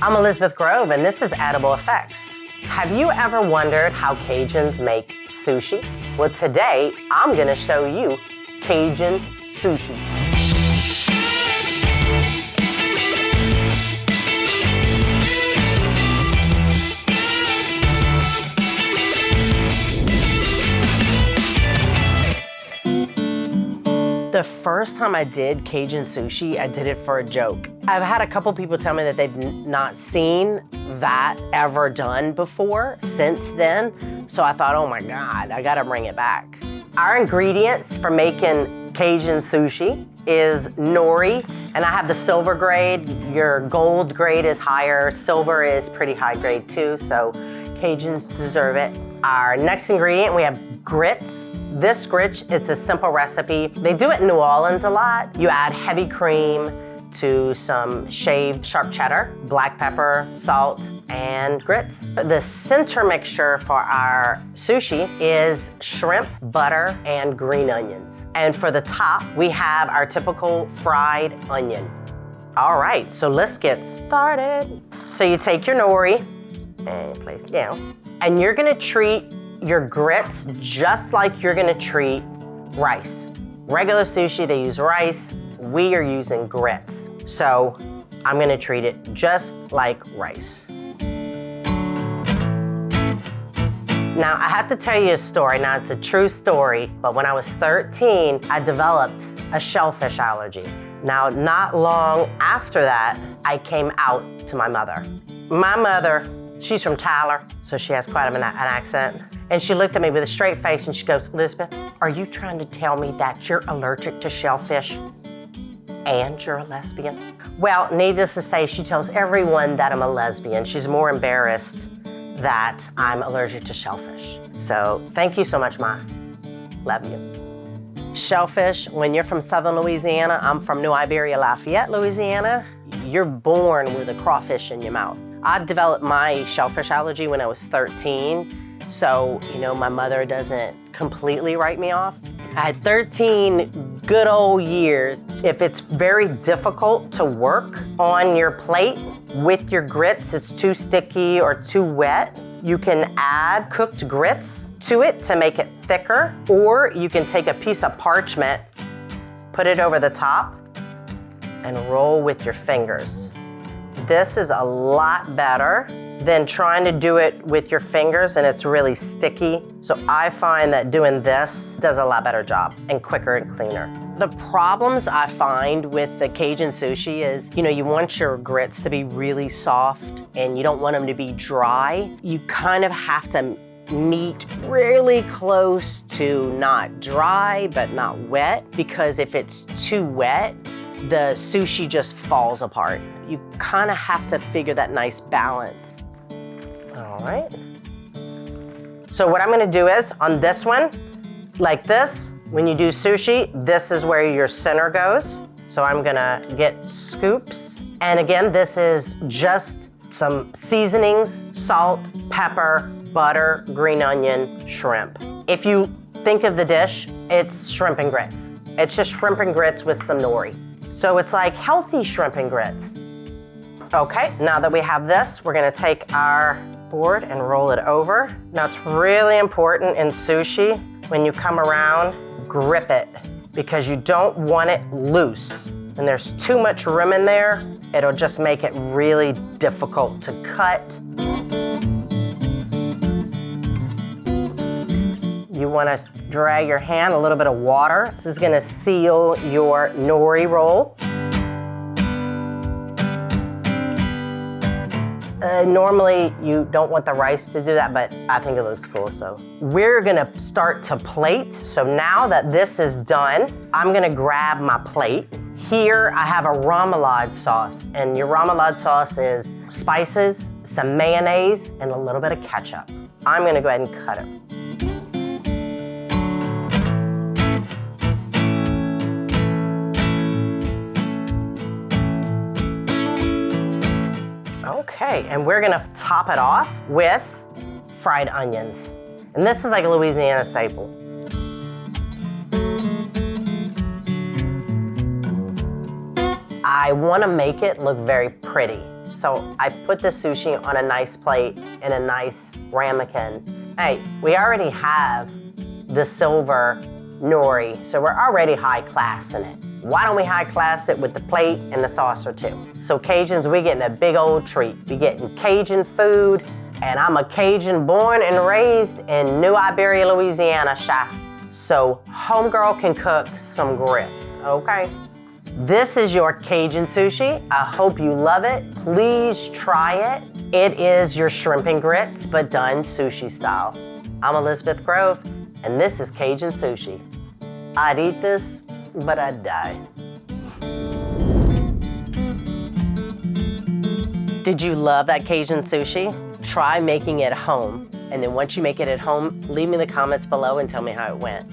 I'm Elizabeth Grove, and this is EdibleFX. Have you ever wondered how Cajuns make sushi? Well, today, I'm gonna show you Cajun Sushi. The first time I did Cajun sushi, I did it for a joke. I've had a couple people tell me that they've not seen that ever done before since then. So I thought, oh my God, I gotta bring it back. Our ingredients for making Cajun sushi is nori, and I have the silver grade. Your gold grade is higher. Silver is pretty high grade too, so Cajuns deserve it. Our next ingredient, we have grits. This grit is a simple recipe. They do it in New Orleans a lot. You add heavy cream to some shaved sharp cheddar, black pepper, salt, and grits. The center mixture for our sushi is shrimp, butter, and green onions. And for the top, we have our typical fried onion. All right, so let's get started. So you take your nori and place it down, and you're gonna treat your grits just like you're gonna treat rice. Regular sushi, they use rice. We are using grits. So I'm gonna treat it just like rice. Now, I have to tell you a story. Now, it's a true story, but when I was 13, I developed a shellfish allergy. Now, not long after that, I came out to my mother. My mother, she's from Tyler, so she has quite an accent. And she looked at me with a straight face and she goes, Elizabeth, are you trying to tell me that you're allergic to shellfish and you're a lesbian? Well, needless to say, she tells everyone that I'm a lesbian. She's more embarrassed that I'm allergic to shellfish. So thank you so much, Ma. Love you. Shellfish, when you're from Southern Louisiana, I'm from New Iberia, Lafayette, Louisiana, you're born with a crawfish in your mouth. I developed my shellfish allergy when I was 13. So, you know, my mother doesn't completely write me off. I had 13 good old years. If it's very difficult to work on your plate with your grits, it's too sticky or too wet, you can add cooked grits to it to make it thicker, or you can take a piece of parchment, put it over the top, and roll with your fingers. This is a lot better than trying to do it with your fingers and it's really sticky. So I find that doing this does a lot better job and quicker and cleaner. The problems I find with the Cajun sushi is, you know, you want your grits to be really soft and you don't want them to be dry. You kind of have to meet really close to not dry but not wet, because if it's too wet, the sushi just falls apart. You kind of have to figure that nice balance. All right. So what I'm gonna do is, on this one, like this, when you do sushi, this is where your center goes. So I'm gonna get scoops. And again, this is just some seasonings, salt, pepper, butter, green onion, shrimp. If you think of the dish, it's shrimp and grits. It's just shrimp and grits with some nori. So it's like healthy shrimp and grits. Okay, now that we have this, we're gonna take our board and roll it over. Now it's really important in sushi, when you come around, grip it, because you don't want it loose. And there's too much room in there, it'll just make it really difficult to cut. You wanna drag your hand, a little bit of water. This is gonna seal your nori roll. Normally, you don't want the rice to do that, but I think it looks cool, so. We're gonna start to plate. So now that this is done, I'm gonna grab my plate. Here, I have a remoulade sauce, and your remoulade sauce is spices, some mayonnaise, and a little bit of ketchup. I'm gonna go ahead and cut it. Okay, and we're gonna top it off with fried onions. And this is like a Louisiana staple. I wanna make it look very pretty. So I put the sushi on a nice plate in a nice ramekin. Hey, we already have the silver nori, so we're already high class in it. Why don't we high class it with the plate and the saucer too? So Cajuns, we're getting a big old treat. We're getting Cajun food, and I'm a Cajun born and raised in New Iberia, Louisiana, chef. So homegirl can cook some grits, okay? This is your Cajun sushi. I hope you love it. Please try it. It is your shrimp and grits, but done sushi style. I'm Elizabeth Grove, and this is Cajun Sushi. I'd eat this, but I'd die. Did you love that Cajun sushi? Try making it at home. And then once you make it at home, leave me in the comments below and tell me how it went.